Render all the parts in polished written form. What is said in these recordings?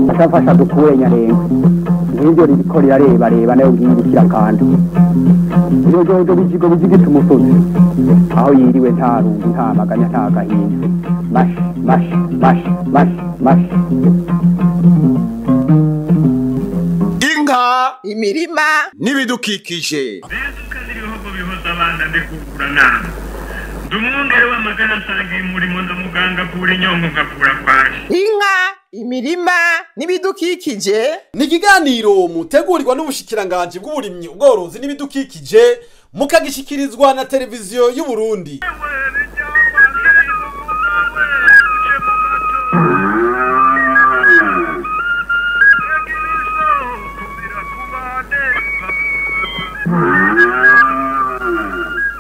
atafasha dukure nyarenga ngibyo riko rirareba nayo ngibukira kandi iyo jojo bijigo bijigita umusozi aho yiriwe nta rungu nta maganya nta gahinda mash inka imirima n'ibidukikije ibihugu bihoza abana ndekukura nama ndumwungere w'amagana nsangiye umurimo ndamuganga kura inyongo ngakura kwaje. Inka imirima n'ibidukikije ni ikiganiro mutegurirwa n'ubushikiranganji bw'uburimyi ubworozi n'ibidukikije mukagishikirizwa na televiziyo y'u Burundi.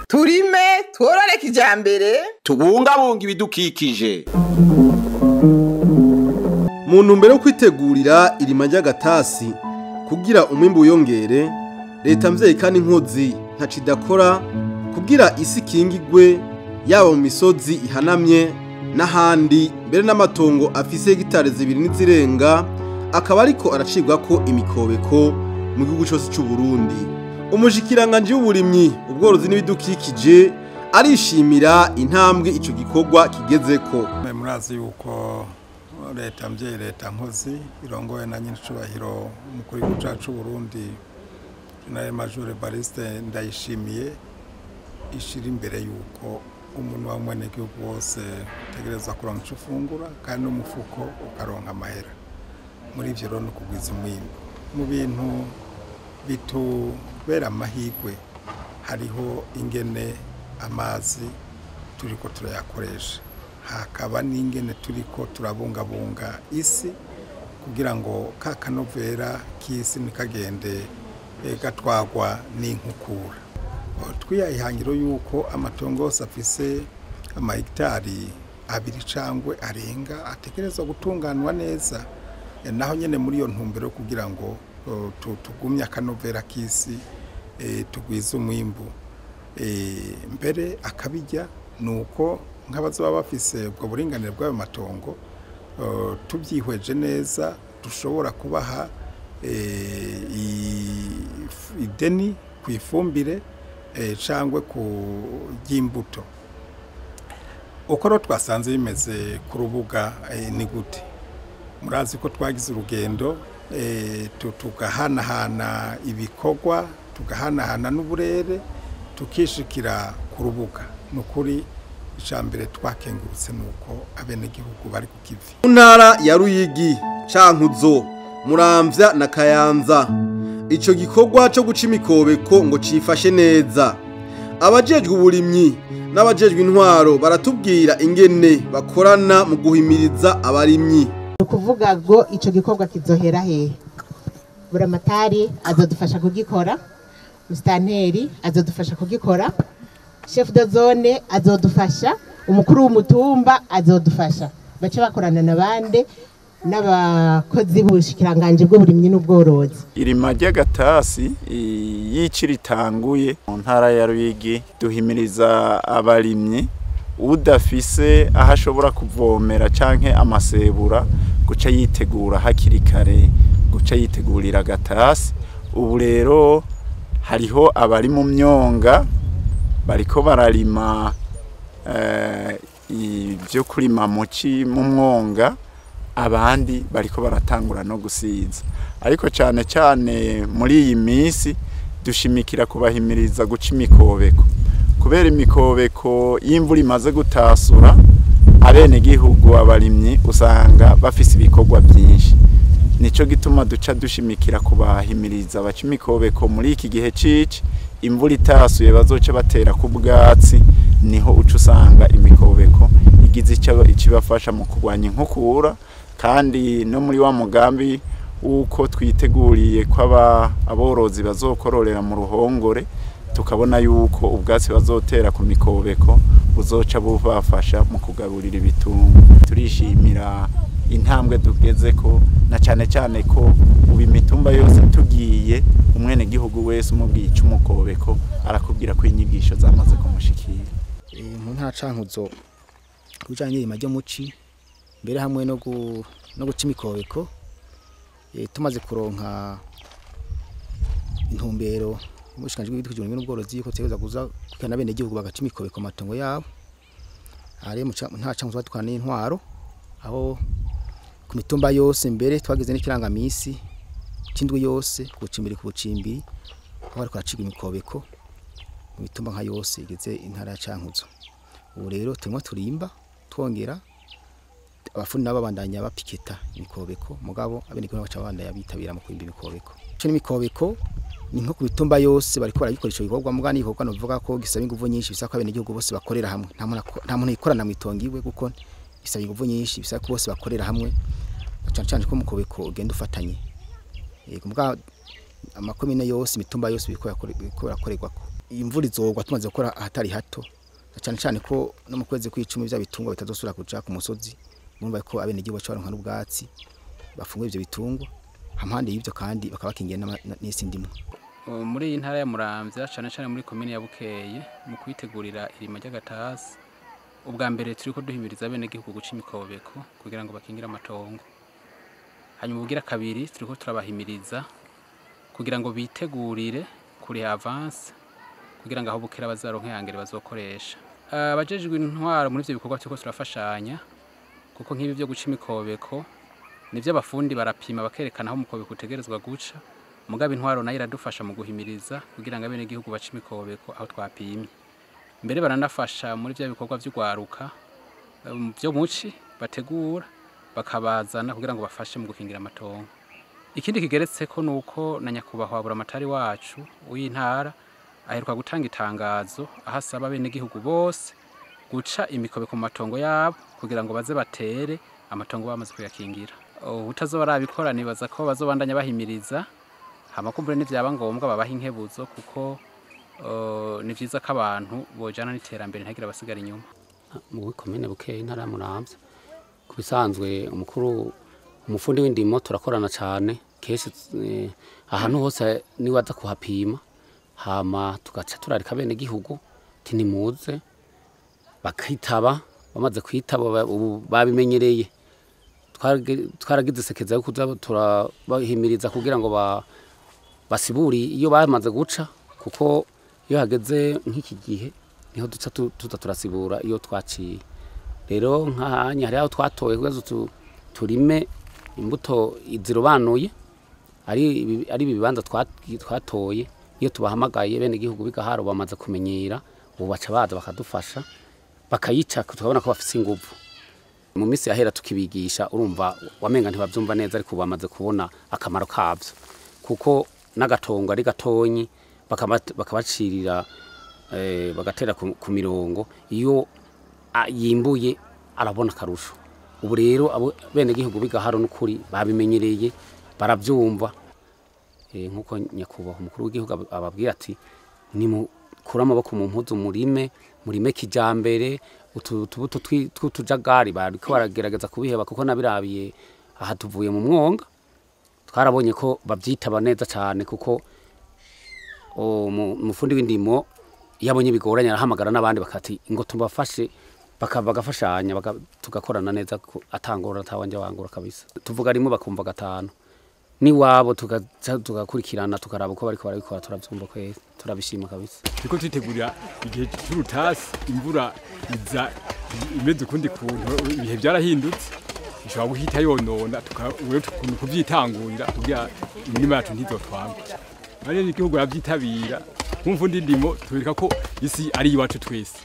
turime tworore kijambere tubungabunga ibidukikije. mu ntumbero yo kwitegurira irima ry'agatasi kugira umwimbu wiyongere, leta mvyeyi kandi inkozi ntaco idakora kugira isi ikingigwe, yaba mu misozi ihanamye n'ahandi, mbere n'amatongo afise hegitari 2 n'izirenga akaba ariko aracibwako imikobeko mu gihugu cyose cy'u Burundi. Umushikiranganje w'uburimyi ubworozi n'ibidukikije arishimira intambwe ico gikorwa kigezeko. Murazi yuko leta mvyeyi leta nkozi irongoye na nyiricubahiro umukuru w'igihugu cacu Burundi General Major Evariste Ndayishimiye ishira imbere yuko umuntu wa mwene gihugu wose tegereza kuronka ico ufungura kandi n'umufuko ukaronka amahera. Muri ivyo rero no kugwiza umwimbu mu bintu bitubera amahigwe hariho ingene amazi turiko turayakoresha, hakaba n'ingene turiko turabungabunga isi kugira ngo kakanovera k'isi nikagende gatwagwa n'inkukura. Twiyahangiro yuko amatongo yose afise amahegitari 2 cangwe arenga ategerezwa gutunganwa neza, naho nyene muri iyo ntumbero kugira ngo tugumye akanovera k'isi tugwiza umwimbu. Mbere akabijya nuko nk'abazoba bafise ubwo buringanire bw'ayo matongo tubyihweje neza dushobora kubaha ideni ku ifumbire cangwe ku y'imbuto. Uko ro twasanze bimeze ku rubuga ni gute? Murazi ko twagize urugendo tugahanahana ibikorwa, tugahanahana n'uburere, tukishikira ku rubuga. Nukuri icambere twakengurutse nuko abene gihugu bari kukivi. Ntara ya Ruyigi, Cankuzo, Muramvya na Kayanza. Ico gikorwa cyo guca imikobeko ngo cifashe neza. Abajejwe uburimyi n'abajejwe intwaro baratubwira ingene bakorana mu guhimiriza abarimyi. Kuvuga ngo ico gikorwa kizohera hehe? Buramatari azodufasha kugikora, Mustanteri azodufasha kugikora, Chef de zone azodufasha, umukuru w'umutumba azodufasha. Bace bakorana nabande n'abakozi b'ubushikiranganje bw'uburimyi n'ubworozi. Irima ry'agatasi yiciritanguye mu ntara ya Ruyigi duhimiriza abarimyi udafise aho ashobora kuvomera canke amasebura guca yitegura hakiri kare, guca yitegurira agatasi. Ubu rero hariho abari mu myonga bariko bararima ibyo kurima muci mu mwonga, abandi bariko baratangura no gusiza. Ariko cyane cyane muri iyi minsi dushimikira kubahimiriza guca imikobeko, kubera imikobeko y'imvura imaze gutasura abene gihugu abarimyi usanga bafise ibikorwa byinshi. Nico gituma duca dushimikira kubahimiriza baca imikobeko muri iki gihe cici imvura itasuye bazoca batera ku bwatsi, niho uca usanga imikobeko igize ikibafasha mu kurwanya inkukura. Kandi no muri wa mugambi uko twiteguriye ko aborozi bazokororera mu ruhongore, tukabona yuko ubwatsi bazotera ku mikobeko buzoca bubafasha mu kugaburira ibitungo. Turishimira intambwe tugezeko, na cyane cyane ko ubu imitumba yose tugiye umwene gihugu wese umubwiye icumukobeko arakubwira ko inyigisho zamaze kumushikira. Mu ntara Cankuzo kujanye irima ryo muci mbere hamwe no guca imikobeko tumaze kuronka intumbero umushikanje w'ibidukikije n'ubworozi yuko tegeza kuza kukana bene gihugu bagaca imikobeko matongo yabo ari nta canzo batwana n'intwaro aho ku mitumba yose mbere twageze n'ikirangamisi kindwi yose kucimbiri ku bucimbiri aho ariko aciga imikobeko mu mitumba nka yose igeze intara ya Cankuzo. Ubu rero turimo turimba twongera abafundi nabo babandanya bapiketa imikobeko mugabo abene ko baca bandanya bitabira mu kwimba imikobeko. Cyo imikobeko ni nko ku bitumba yose bariko barayikoresha ibikorwa mugani ikorwa no vuga ko gisaba inguvu nyinshi bisaba ko abene gihugu bose bakorera hamwe nta muntu ikorana mu itongiwe kuko bisaba inguvu nyinshi bisaba ko bose bakorera hamwe cyane ko mukobeko ugenda ufatanye yego mugabo amakomine yose imitumba yose bikorakorerwa ko imvura izogwa tumaze gukora ahatari hato cyane ko no mu kwezi kw'icumi bya bitungwa bitazosura kuja ku musozi mumva ko abene gihugu bacaronka n'ubwatsi bafunguye ivyo bitungwa hampande y'ivyo kandi bakabakingiye n'isindimwe. Muri iyi ntara ya Muramvya cyane muri komine ya Bukeye mu kwitegurira irima ry'agatasi ubwa mbere turiko duhimiriza abene gihugu guca imikobeko kugira ngo bakingira amatongo. Hanyuma ubugira kabiri turiko turabahimiriza kugira ngo bitegurire kuri avance kugira ngo aho bukera bazaronke yangere bazokoresha. Abajejwe intwaro muri ivyo bikorwa turiko turafashanya kuko nk'ibi byo guca imikobeko nivyo abafundi barapima bakerekana aho umukobeko utegerezwa guca mugabo intwaro nayo iradufasha mu guhimiriza kugira ngo abene gihugu baca imikobeko aho twapimye. Mbere baranafasha muri vya bikorwa vy'ugwaruka byo muci bategura bakabazana kugira ngo bafashe mu gukingira amatongo. Ikindi kigeretse ko nuko na nyakubahwa buramatari wacu w'intara aheruka gutanga itangazo ahasaba bene gihugu bose guca imikobeko mu matongo yabo kugira ngo baze batere amatongo bamaze kuyakingira. Utazoba arabikora nibaza ko bazobandanya bahimiriza hamakumbure n'ivyaba ngombwa babaha inkebuzo kuko ni vyiza ko abantu bojana n'iterambere ntagira basigara inyuma. Mu komine Bukeye intara ya Muramvya kubisanzwe umufundi w'indimo turakorana cyane kese ahantu hose ni waza kuhapima hama tugaca turarika bene gihugu tinimuze bakitaba bamaze kwitaba babimenyereye twaragize sekeza yo kuza turabahimiriza kugira ngo basiburi iyo bamaze guca kuko iyo hageze nk'iki gihe niho duca tuza turasibura iyo twaciye. Rero nk'ahanya hari aho twatoye kugazo turime imbuto izirobanuye ari ibibanza twatoye iyo tubahamagaye bene gihugu bigaharo bamaze kumenyera ubu baca baza bakadufasha bakayica tukabona ko bafite inguvu. Mu minsi yahera tukibigisha urumva wamenga ntibavyumva neza ariko bamaze kubona akamaro kavyo kuko n'agatongo ari gatonyi bakabacirira bagatera ku mirongo iyo yimbuye arabona karusho. Ubu rero bene gihugu bigaharo n'ukuri babimenyereye baravyumva nkuko nyakubahwa umukuru w'igihugu ababwira ati ni mukura amaboko mu mpuzu murime kijambere utubuto tw'utujagari bariko baragerageza kubiheba kuko nabirabiye aha tuvuye mu mwonga twarabonye ko bavyitaba neza cyane kuko umufundi w'indimo yabonye bigoranye arahamagara n'abandi bakati ngo tubafashe bagafashanya tugakorana neza atangora atawanje wangura kabisa. Tuvuga rimwe bakumva gatano ni wabo tugakurikirana tukaraba uko bariko barabikora turavyumva kwese turabishima kabisa. Turiko twitegurira igihe cy'urutasi imvura iza imeze ukundi kuntu ibihe byarahindutse ishobora guhita yonona tukawe kuvyitangurira kugira imirima yacu ntizotwanga. Ari n'igihugu yavyitabira nk'umufundi ndimo tubereka ko isi ari iwacu twese.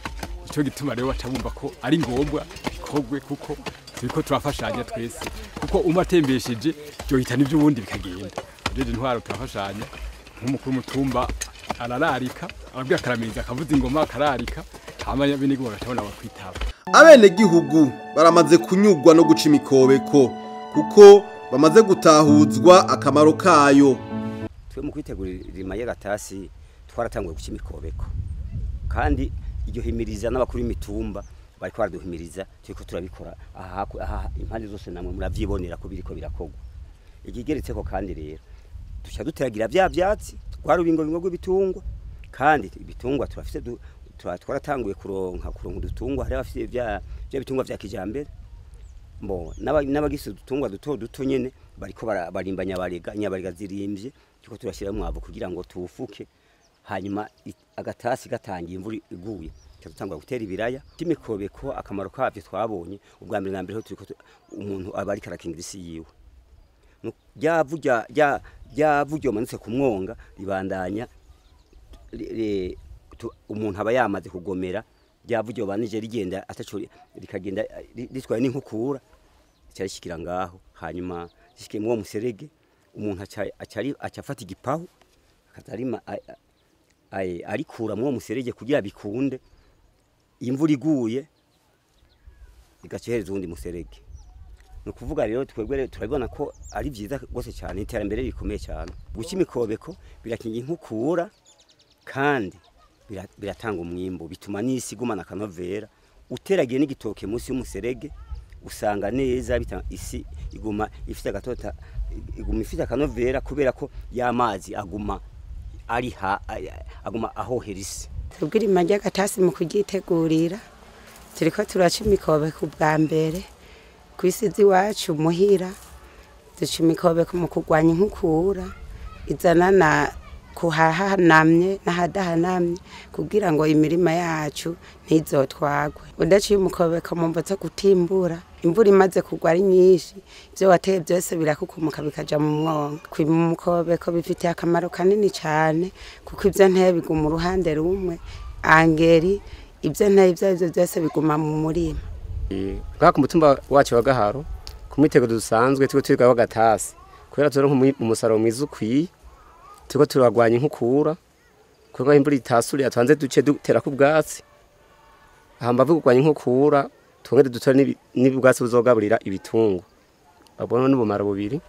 Ico gituma rero bacabumva ko ari ngombwa bikogwe kuko turiko turafashanya twese kuko umatembesheje byo hitana iby'ubundi bikagenda. Rero intwaro turafashanya nk'umukuru mutumba arararika ababwira akaramiriza akavuza ingoma akararika hamanya bene gihugu bacabona bakwitaba. Abene gihugu baramaze kunyugwa no guca imikobeko kuko bamaze gutahuzwa akamaro kayo. Twe mu kwitegurira irima y'agatasi twaratanguye guca imikobeko kandi iryo himiriza n'abakuru imitumba bariko baraduhimiriza turiko turabikora aha impande zose namwe muravyibonera ko biriko birakogwa. Igigeretse ko kandi rero dushya duteragira bya byatsi twarubingo bingo bitungwa kandi ibitungwa turafite twaratanguye kuronka udutungwa hari abafite bya bitungwa vya kijambere mbo n'abagise dutungwa duto nyene bariko barimba nyabarega zirimbye tuko turashira mwavu kugira ngo tufuke hanyuma agatasi gatangiye imvura iguye tutangwa gutera ibiraya timikobeko akamaro kavyo twabonye ubwa mbere na mbere ho turiko umuntu abari karakingira isi yiwe ryavujya manutse ku mwonga ribandanya umuntu aba yamaze kugomera ryavujya banije rigenda ataco rikagenda ritwaye n'inkukura cyarishikira ngaho hanyuma shike mu muserege umuntu acafata igipahu akatarima arikura mu muserege kugira bikunde imvura iguye igacereza undi muserege no kuvuga rero twebwe turabibona ko ari byiza gose cyane iterambere rikomeye cyane guca imikobeko birakinga inkukura kandi biratanga umwimbo bituma n'isi igumana akanovera uteragiye n'igitoke munsi y'umuserege usanga neza isi iguma ifite agatota iguma ifite akanovera kubera ko y'amazi aguma aguma ahoherisi tubwira imajya gatasi mu kugitegurira turiko turaca imikobeko bwa mbere kwisizi wacu muhira duca imikobeko mu kugwanya inkukura izanana kuhahanamye n'ahadahanamye kugira ngo imirima yacu ntizotwagwe udaciye umukobeko mu mvo zo gutimbura imvura imaze kugwa ari nyinshi byo wateye byose birakukumuka bikaja mu mwonga kwima umukobeko bifitiye akamaro kanini cyane kuko ibyo nteye biguma uruhande rumwe angeri ibyo nteye ibyo byose biguma mu murima bwa ku mutumba wacu wa Gaharo ku mitego dusanzwe tiko twiga wa gatasi kubera turonka umusaruro mwiza ukwiye tiko turagwanya inkukura kuko imvura itasuri atwanze duce dutera ku bwatsi ahamba bugwanya inkukura twongere dutore n'ubwatsi buzogaburira ibitungo babona n'ubumara bubiri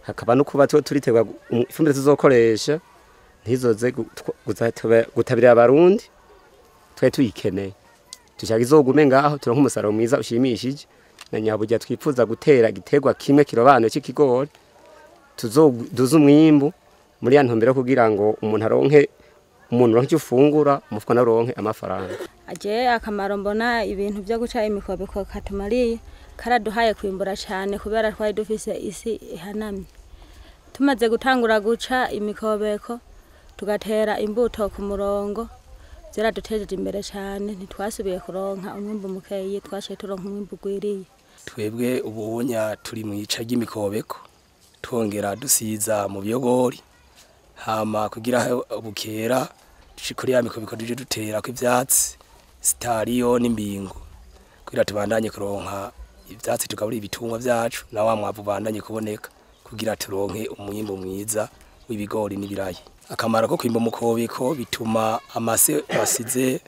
hakaba no kuba turitegwa ifumbire tuzokoresha ntizoze gutabira abarundi twe tuyikeneye tushaka izogume ngaho turonka umusaruro mwiza ushimishije na nyaburya twifuza gutera gitegwa kimwe kirobano cy'ikigori tuzoduza umwimbu muri ya ntumbero kugira ngo umuntu aronke ufungura umufuko naronke amafaranga aje akamaro mbona ibintu byo guca imikobeko katumariye karaduhaye kwimbura cyane kubera twari dufise isi ihanamye tumaze gutangura guca imikobeko tugatera imbuto ku murongo ziradutejeje imbere cyane ntitwasubiye kuronka umwimbu mukeyi twashe turonka umwimbu gwiriye twebwe ubunya turi mu ica ry'imikobeko twongera dusiza mu byogori hama kugira bukera dushikuri ya mikobeko duje dutera ko ivyatsi stariyo n'imbingo kugira tubandanye kuronka ivyatsi tugabura ibitungwa vyacu na wa mwavu bandanye kuboneka kugira turonke umwimbo mwiza w'ibigori n'ibirayi akamaro ko kwimba mukobeko bituma amase basize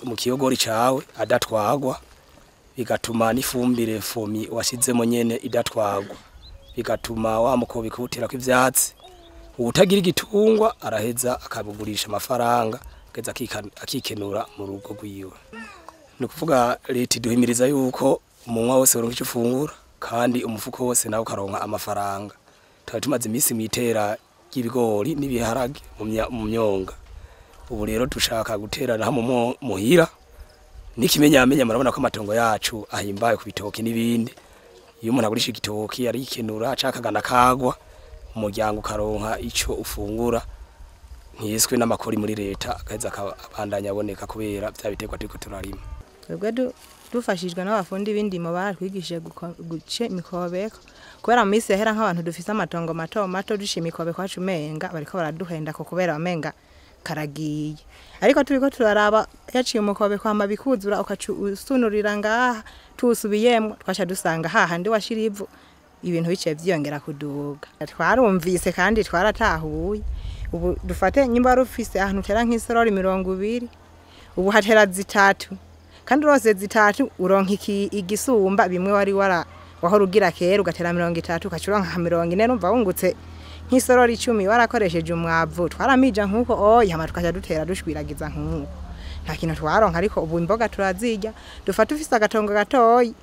mu kiyogori cawe adatwagwa bigatuma n'ifumbire fomi washizemo nyene idatwagwa bigatuma wa mukobeko utera ko ivyatsi utagira igitungwa araheza akabugurisha amafaranga geza akikenura mu rugo rwiwe no kuvuga leta duhimiriza yuko umunwa wose uronka icyo ufungura kandi umufuko wose nawe ukaronka amafaranga tumaze iminsi mwitera y'ibigori n'ibiharage mu myonga ubu rero dushaka guterana hamwe muhira n'ikimenyamenya murabona ko amatongo yacu ahimbaye ku bitoki n'ibindi iyo umuntu agurisha igitoki arikenura acakagana kagwa umuryango ukaronka ico ufungura nkiyiswe n'amakori muri leta akaheza akabandanya aboneka kubera bya bitegwa turiko turarima twebwe dufashijwe n'abafundi b'indimo baratwigishije guca imikobeko kubera mu minsi yahera nk'abantu dufise amatongo mato dusha imikobeko wacu umenga bariko baraduhenda ko kubera bamenga karagiye ariko turiko turaraba yaciye umukobeko hama bikuzura ukasunurira ngaha tusubiyemwo twasha dusanga hahandi washira ivu ibintu bice vyongera kuduga twarumvise kandi twaratahuye ubu dufate nyimba rufise ahantu tera nk'isorori 20 ubu hatera zitatu kandi rose zitatu uronka igisumba bimwe wari waho rugira kera ugatera 30 ukacuronka 40 numva wungutse nk'isorori 10 warakoresheje umwavu twaramija nkuko yama tukaja dutera dushwiragiza nkuko nta kintu twaronka ariko ubu imboga turazirya dufata ufise agatongo gatoyi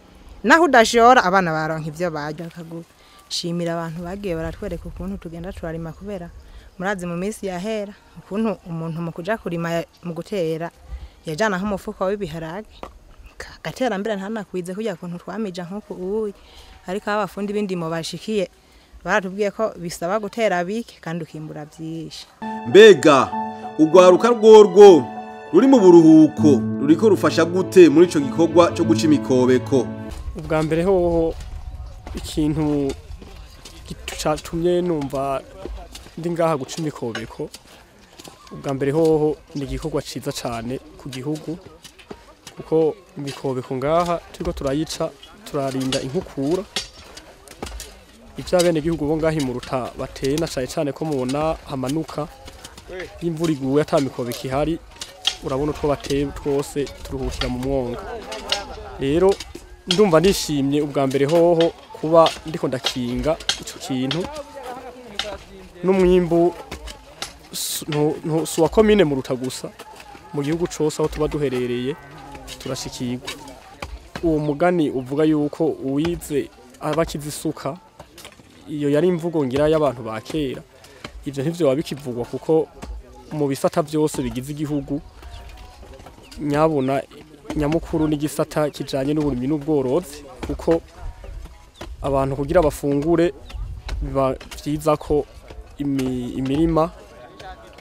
naho udashora abana baronka ivyo barya kagushimira abantu bagiye baratwereka ukuntu tugenda turarima kubera murazi mu minsi yahera ukuntu umuntu mu kuja kurima mu gutera yajana nk'umufuko w'ibiharage gaterambere ntanakwize kujya kuntu twamija nkuko uyi ariko abafundi bindimo bashikiye baratubwiye ko bisaba gutera bike kandi ukimbura byinshi. Mbega ugwaruka rworwo ruri mu buruhuko ruriko rufasha gute muri ico gikorwa cyo guca imikobeko? Ubwa mbere hoho ikintu gitumye numva ndi ngaha guca imikobeko, ubwa mbere hoho ni igikorwa ciza cane ku gihugu kuko imikobeko ngaha turiko turayica turarinda inkukura ivya bene gihugu bo ngaha imuruta bateye na cane ko mubona hamanuka imvura iguye ata mikobeko ihari urabona utwo bateye twose turuhukira mu mwonga. Rero ndumva nishimye ubwa mbere hoho kuba ndiko ndakinga ico kintu n'umwimbu suwa komine muruta gusa mu gihugu cose aho tuba duherereye turashikirwa. Uwo mugani uvuga yuko uwize abakiza isuka iyo yari imvugo ngira y'abantu ba kera, ivyo ntivyo wabikivugwa kuko mu bisata byose bigize igihugu nyabona nyamukuru n'igisata kijanye n'uburimyi n'ubworozi kuko abantu kugira bafungure biba vyiza ko imirima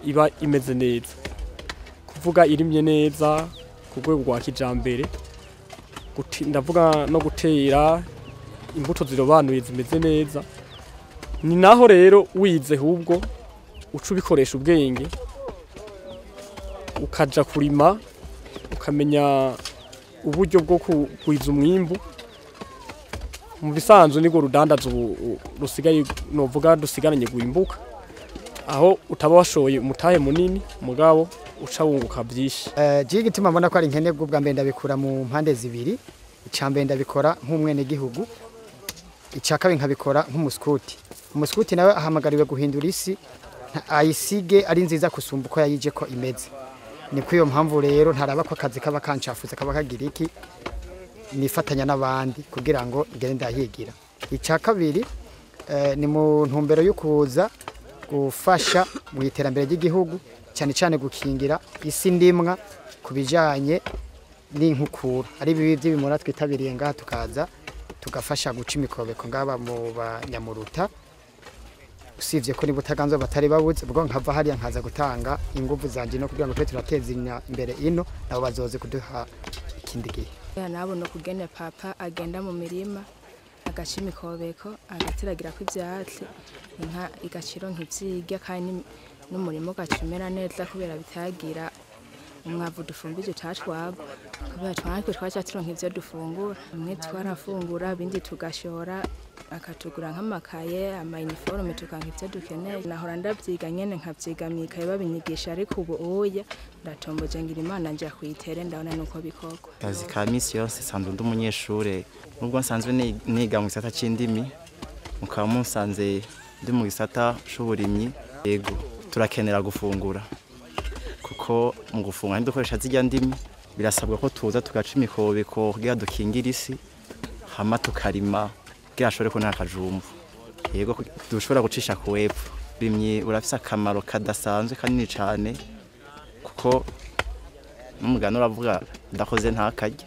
iba imeze neza, kuvuga irimye neza ku rwego rwa kijambere, ndavuga no gutera imbuto zirobanuye zimeze neza. Ni naho rero wize hubwo uca ubikoresha ubwenge ukaja kurima ukamenya uburyo bwo kugwiza umwimbu. Mu bisanzwe nigo rudandaza rusigaye novuga dusigaranye guimbuka aho utaba washoye umutahe munini mugabo uca wunguka byinshi. Je gituma mbona ko ari nkenebwe ubwa mbere ndabikura mu mpande zibiri. Icambere ndabikora nk'umwene gihugu, icakabe nkabikora nk'umuskuti. Umuskuti nawe ahamagariwe guhindura isi ayisige ari nziza kusumba uko yayije ko imeze. Ni kwiyo mpamvu rero ntaraba ko akazi kaba kancafuze kaba kagira iki nifatanya n'abandi kugira ngo igende ndahigira. Icakabiri ni mu ntumbero yo kuza gufasha mu iterambere ry'igihugu cyane cyane gukingira isi ndimwa kubijanye n'inkukura. Ari bibi by'ibimura twitabiriye ngaha tukaza tugafasha guca imikobeko ngaba mu banyamuruta. Usivye ko nibutaganzwe batari babuze bwo nkava hariya nkaza gutanga ingufu zanje no kugira ngo twe turateza imbere ino nabo bazoze kuduha ikindi gihe. Nabo no kugene papa agenda mu mirima agaca imikobeko agateragira ko ivyatsi inka igaciro nk'ivyiga kandi n'umurimo gacimera neza kubera bitagira umwavu dufumbije tashwagwa kubera twakwe twaca turonka ivyo dufungura mwe twarafungura bindi tugashora akatugura nk'amakaye amayiniforume tukanka ivyo dukeneye. Nahora ndavyiga nyene nkavyigamika babinyigisha ariko ubu oya ndatomboje ngira Imana nje kuyitere ndabona nuko bikorwa. Kazi ka misi yose sanzwe ndi umunyeshure nubwo nsanzwe niga mu gisata c'indimi mukaba musanze ndi mu gisata c'uburimyi. Yego turakenera gufungura kuko mu gufunga ndukoresha zijya ndimi birasabwa ko tuza tugaca imikobeko kugira dukingira isi hama tukarima kugira ashobore ko nta kajumbu. Yego dushobora gucisha ku wepfo bimye urafise akamaro kadasanzwe kanini cyane kuko n'umugano uravuga ndakoze ntakarye.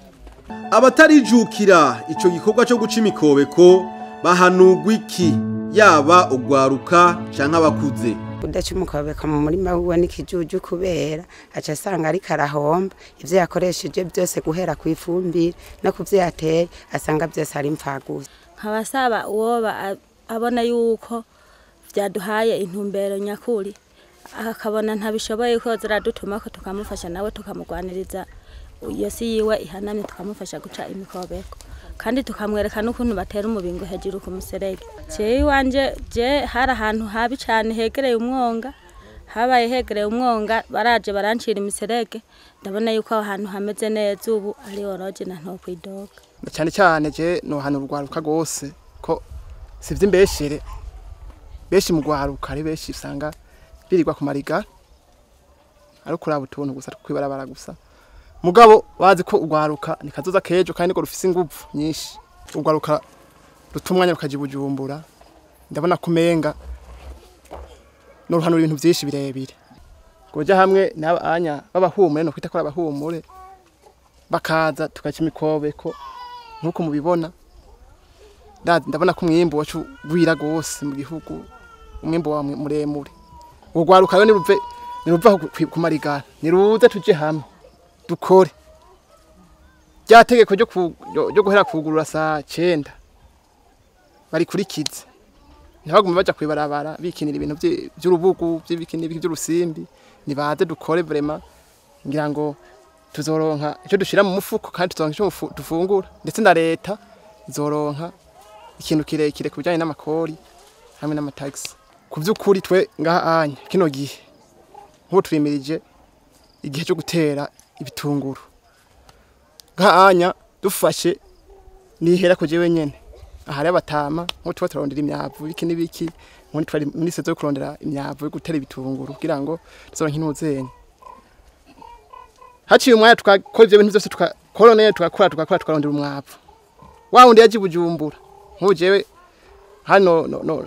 Abatarijukira ico gikorwa cyo guca imikobeko bahanugwa iki yaba ugwaruka canke abakuze? Udaca umukobeko mu murima wiwe n'ikijuju kubera aca asanga ari karahomba ivyo yakoresheje byose guhera ku ifumbire no kuvyo yateye asanga byose ari impfagusa. Nkabasaba uwoba abona yuko vyaduhaye intumbero nyakuri akabona ntabishoboye ko ziradutuma ko tukamufasha nawe tukamugwaniriza iyo si yiwe ihanamye tukamufasha guca imikobeko kandi tukamwereka n'ukuntu batera umubingo hejuru ku muserege. Je wanje je hari ahantu habi cyane hegereye umwonga habaye hegereye umwonga baraje barancira imiserege ndabona yuko aho hantu hameze neza ubu ari oroje na nto kwidoga. Cyane cyane je no hano rwaruka gose ko sivye mbeshere beshi mu rwaruka ari beshi usanga birirwa ku mariga ari kuraba utuntu gusa kwibarabara gusa mugabo bazi ko urwaruka nikazoza kejo kandi ngo rufise ingufu nyinshi. Urwaruka rutumwanya rukaje Bujumbura ndabona kumenga no ruhano ibintu byinshi birebire goja hamwe n'abanya babahumure no kwita ko abahumure bakaza tugaca imikobeko nk'uko mubibona ndabona ko umwimbu wacu wira gose mu gihugu umwimbu wa muremure urwaruka rero niruva ku marigara niruze tuje hamwe dukore rya tegeko ryo guhera kugurura saa 9 barikurikize ntibagume baja kwibarabara bikinira ibintu by'urubugu by'ibikinira by'urusimbi nibaze dukore vraiment ngira ngo tuzoronka icyo dushira mu mufuko kandi tuzoronka icyo dufungura ndetse na leta izoronka ikintu kirekire kubijanye n'amakori hamwe n'amataxi ku by'ukuri twe ngaha anya kino gihe nko twimirije igihe cyo gutera ibitunguru ngaha anya dufashe nihera ko jewe nyene ahari abatama nko tuba turondera imyavu biki nibiki muri twari muri sezo yo kurondera imyavu yo gutera ibitunguru kugira ngo tuzoronke intuzenye haciye umwanya tukakora ibyo bintu byose tukakorone tukarondera umwavu wa wundi yaje Bujumbura nkujewe hano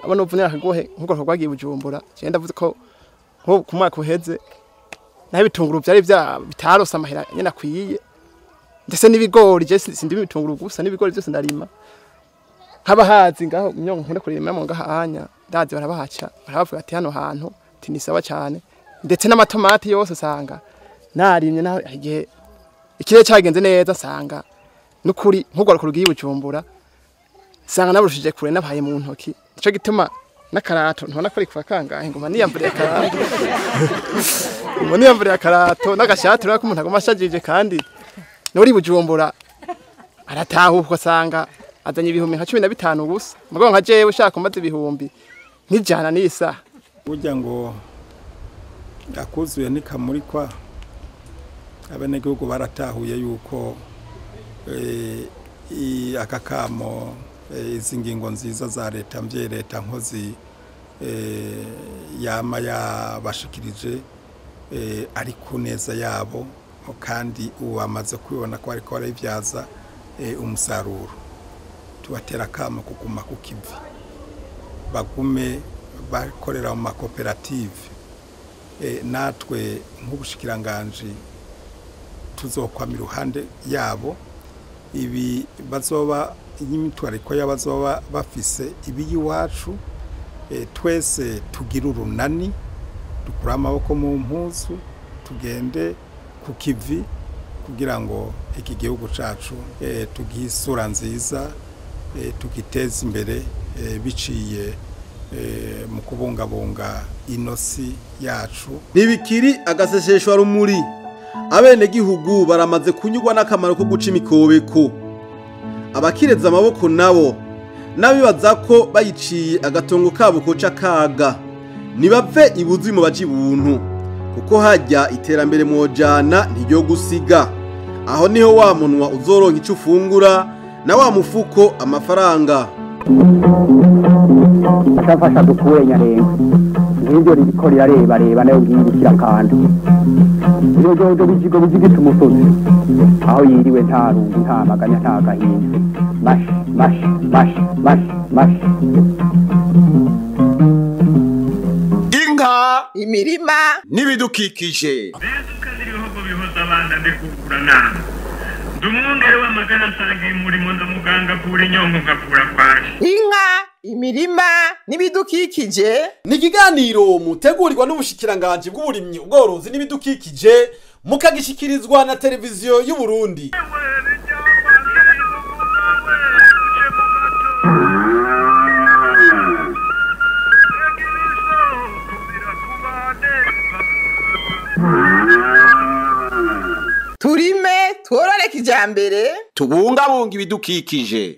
abano vunera kagohe nkuko rwagiye Bujumbura je ndavuze ko nko ku mwaka uheze naho ibitunguru byari bitarose amahera nyene akwiye ndetse n'ibigori je sindi ibitunguru gusa n'ibigori byose ndarima habahazi ngaho myongo nkunda kurima mu ngahanya ndazi barabahaca baravuga ati hano hantu tinisaba cyane ndetse n'amatomati yose sanga narimye naho igihe ikire cyagenze neza sanga nukuri nkugora kurugiye Bujumbura sanga naburushije kure nabaye mu ntoki ico gituma nakarato ntona ko ari kuva kangahe ngo maniyambure karato maniyambure karato nagashati rako umuntu agomashajije kandi nuri Bujumbura aratahuka sanga azanye ibihumbi nka 15 gusa mugo nka jewe ushaka kumaze ibihumbi nk'ijana n'isa burya ngo akuzuye nikamurikwa abenegihugu baratahuye yuko akakamo izi ngingo nziza za leta mvye leta nkozi yama yabashikirije ari ku neza yabo kandi uwamaze kwibona ko ariko arivyaza umusaruro tubatera kama kuguma ku kivi bagume bakorera mu makoperative natwe nk'ubushikiranganje tuzokwama iruhande yabo ibi bazoba imitwariko y'abazoba bafise ibiyi wacu twese tugira urunani dukura amaboko mu mpuzu tugende ku kivi kugira ngo iki gihugu cacu tugisura nziza tukiteza imbere biciye mu kubungabunga inosi yacu ntibikiri agaseseshwa rumuri abenegihugu baramaze kunyurwa n'akamaro ko guca imikobeko abakireza amaboko nabo nabibaza ko bayiciye agatongo kabo koca kaga nibapfe ibuzi mu baci buntu kuko hajya iterambere mojana ntiryo gusiga aho niho wa munwa uzoronka ico ufungura na wa mufuko amafaranga Shafasha dukure nyarenga ngiryo riko reba nayo ngingukira kandi iyo jojo bijigo bijigita umusozi aho yiriwe nta rungu nta maganya nta gahinda mash inka imirima n'ibidukikije ibihugu bihoza abana ndikukura nama ndumwungere w'amagana nsangiye umurimo ndamuganga kura inyongo ngakura kwaje inka imirima n'ibidukikije ni ikiganiro mutegurirwa n'ubushikiranganje bw'uburimyi ubworozi n'ibidukikije mukagishikirizwa na televiziyo y'u Burundi turime tworore kijambere tubungabunga ibidukikije